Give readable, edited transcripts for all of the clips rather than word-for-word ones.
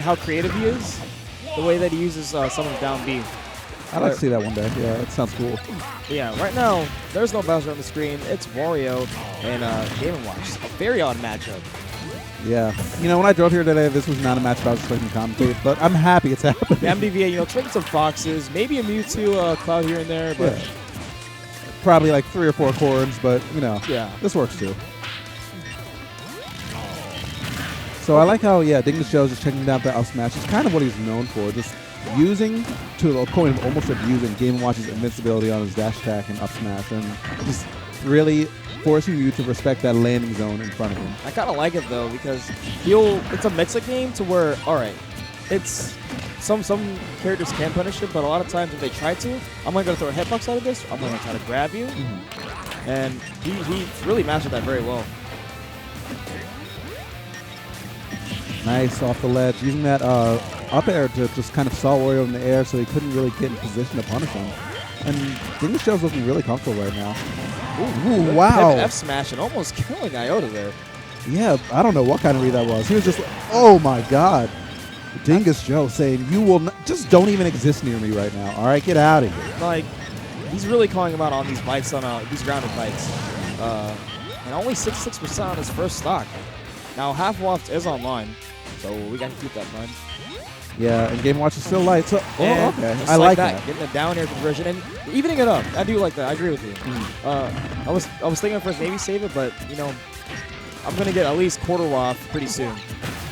how creative he is, the way that he uses some of the down B. I'd like to see that one day. Yeah, that sounds cool. Yeah, right now, there's no Bowser on the screen. It's Wario and Game & Watch. A very odd matchup. Yeah. You know, when I drove here today, this was not a match I was expecting to commentate, but I'm happy it's happening. The MDVA, you know, expecting some Foxes, maybe a Mewtwo, Cloud here and there, but... Yeah. Probably like 3 or 4 cords, but, you know, yeah, this works too. So I like how, yeah, Dingus Joe's just checking down the up smash. It's kind of what he's known for, just using to the point of almost abusing Game & Watch's invincibility on his dash attack and up smash, and just really forcing you to respect that landing zone in front of him. I kind of like it though, because it's a mix-up game to where, all right, it's some characters can punish it, but a lot of times if they try to, I'm going to throw a hitbox out of this, I'm going to try to grab you, and he really mastered that very well. Nice off the ledge, using that up air to just kind of saw Wario in the air so he couldn't really get in position to punish him. And Dingus Joe's looking really comfortable right now. Ooh, wow. F smash and almost killing Iota there. Yeah, I don't know what kind of read that was. He was just like, oh my god. Dingus Joe saying, you will not, just don't even exist near me right now. All right, get out of here. Like, he's really calling him out on these bikes, on these grounded bikes. And only 66% on his first stock. Now, Half Waft is online, so we got to keep that in mind. Yeah, and Game Watch is still light, so okay. I like that. Getting a down air conversion and evening it up. I do like that. I agree with you. I was thinking at first maybe save it, but you know, I'm gonna get at least quarter waft pretty soon.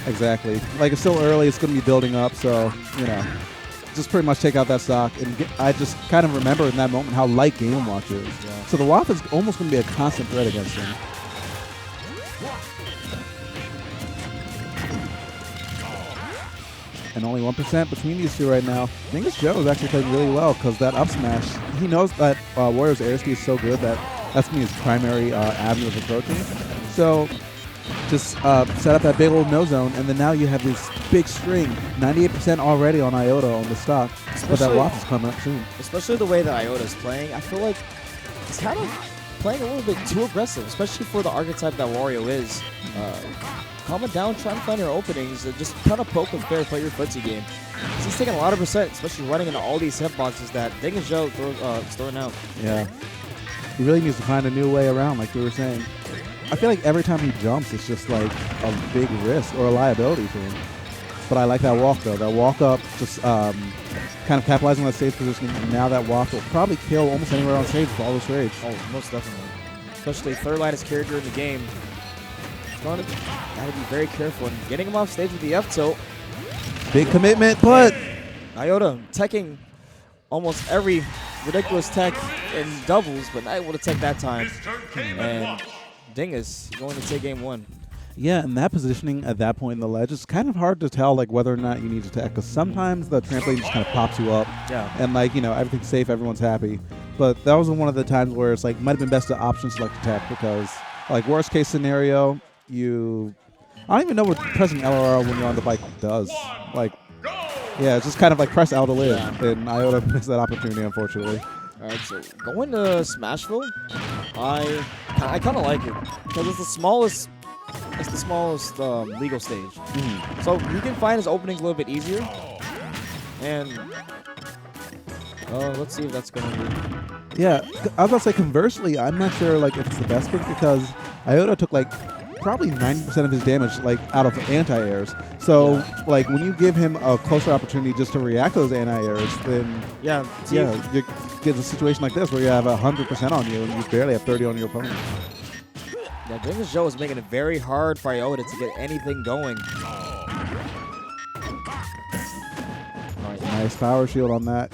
Exactly. Like it's still early. It's gonna be building up, so you know, just pretty much take out that stock. And I just kind of remember in that moment how light Game Watch is. Yeah. So the waft is almost gonna be a constant threat against him. And only 1% between these two right now. Dingus Joe is actually playing really well because that up smash, he knows that Wario's airspeed is so good that that's going to be his primary avenue of approaching. So just set up that big old no zone, and then now you have this big string, 98% already on Iota on the stock, but that waft is coming up soon. Especially the way that Iota is playing, I feel like he's kind of playing a little bit too aggressive, especially for the archetype that Wario is. Calm it down, trying to find your openings, and just kind of poke and fair, play your footsie game. He's taking a lot of percent, especially running into all these hitboxes that Dingus Joe is throwing out. Yeah. He really needs to find a new way around, like we were saying. I feel like every time he jumps, it's just like a big risk or a liability for him. But I like that walk, though. That walk up, just kind of capitalizing on that stage positioning. And now that walk will probably kill almost anywhere on stage with all this rage. Oh, most definitely. Especially third lightest character in the game. Gotta be very careful and getting him off stage with the F tilt. Big commitment, but Iota teching almost every ridiculous tech in doubles, but not able to tech that time. And Dingus going to take game 1. Yeah, and that positioning at that point in the ledge, it's kind of hard to tell like whether or not you need to tech, because sometimes the trampoline just kind of pops you up. Yeah. And like, you know, everything's safe, everyone's happy. But that was one of the times where it's like might have been best to option select attack, because like worst case scenario, I don't even know what pressing LRL when you're on the bike does. Like, yeah, it's just kind of like press L to live, and Iota missed that opportunity, unfortunately. All right, so going to Smashville, I kind of like it because it's the smallest. It's the smallest legal stage, so you can find his openings a little bit easier. And let's see if that's going to be. Yeah, I was about to say conversely, I'm not sure like if it's the best pick because Iota took like probably 90% of his damage like out of anti-airs. So like when you give him a closer opportunity just to react to those anti-airs, then you get a situation like this where you have 100% on you and you barely have 30 on your opponent. Yeah, Dingus Joe is making it very hard for Iota to get anything going. Nice power shield on that.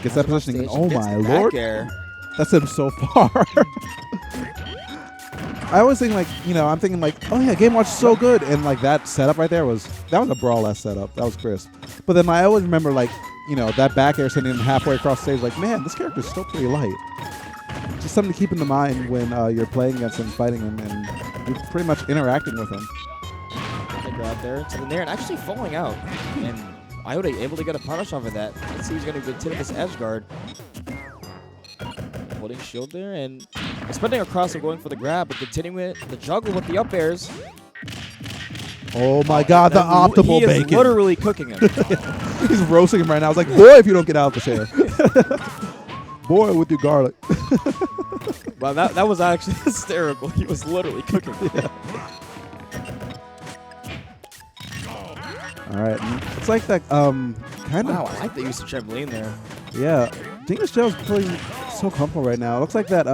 Gets that positioning. Oh my lord. Air. That's him so far. I always think like, you know, I'm thinking like, oh yeah, Game Watch is so good. And like that setup right there was a brawl-esque setup. That was crisp. But then I always remember like, you know, that back air sending him halfway across the stage like, man, this character's still pretty light. Just something to keep in the mind when you're playing against him, fighting him, and you're pretty much interacting with him. They grab there to the nair and actually falling out. And Iota able to get a punish off of that. Let's see who's going to get this edge guard. Holding shield there and spending across and going for the grab, but continuing the juggle with the up airs. Oh my God, the optimal bacon. He is literally cooking him. He's roasting him right now. I was like, boy, if you don't get out of the chair. Boy, with your garlic. Wow, that was actually hysterical. He was literally cooking him. Yeah. All right. It's like that kind of. Wow, I like the use of trampoline there. Yeah. Dingus Joe's playing so comfortable right now. It looks like that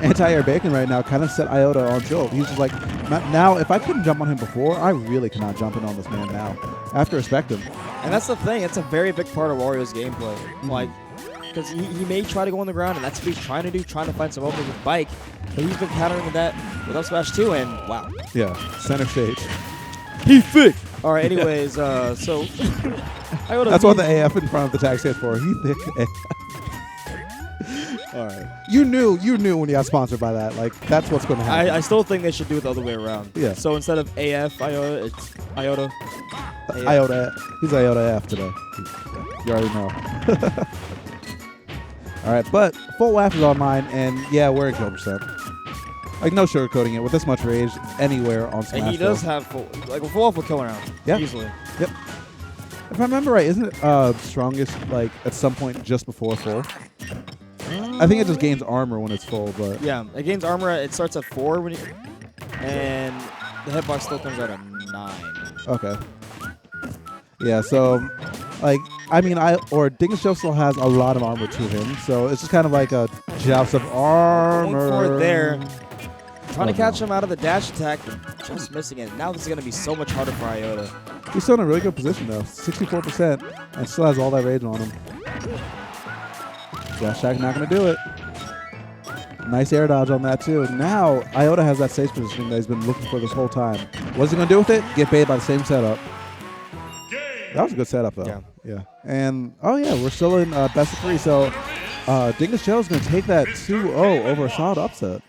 anti-air bacon right now kind of set Iota on tilt. He's just like, now, if I couldn't jump on him before, I really cannot jump in on this man now. I have to respect him. And that's the thing. It's a very big part of Wario's gameplay. Like, because he may try to go on the ground, and that's what he's trying to do, trying to find some opening with Bike. But he's been countering that with up smash too, and wow. Yeah, center stage. He thick. All right, anyways, so Iota. That's what the AF in front of the tag stands for. He thick. All right. You knew when you got sponsored by that. Like, that's what's going to happen. I still think they should do it the other way around. Yeah. So instead of AF Iota, it's Iota. Iota. He's Iota F today. You already know. All right, but full WAF is on mine, and yeah, we're at kill percent. Like, no sugarcoating it. With this much rage, anywhere on Smash. And he does have full off will kill around. Yeah. Easily. Yep. If I remember right, isn't it strongest like at some point just before full? I think it just gains armor when it's full, but yeah, it gains armor. It starts at 4 when and the hitbox still comes out at 9. Okay. Yeah, so like Dingus Joe still has a lot of armor to him, so it's just kind of like a joust of armor. Going for it there. Trying to catch him out of the dash attack, but just missing it. Now this is going to be so much harder for Iota. He's still in a really good position, though. 64%, and still has all that rage on him. Dash attack not going to do it. Nice air dodge on that, too. Now, Iota has that stage positioning that he's been looking for this whole time. What's he going to do with it? Get baited by the same setup. That was a good setup, though. Yeah. And, oh, yeah, we're still in best of 3, so Dingus Joe is going to take that 2-0 over a solid upset.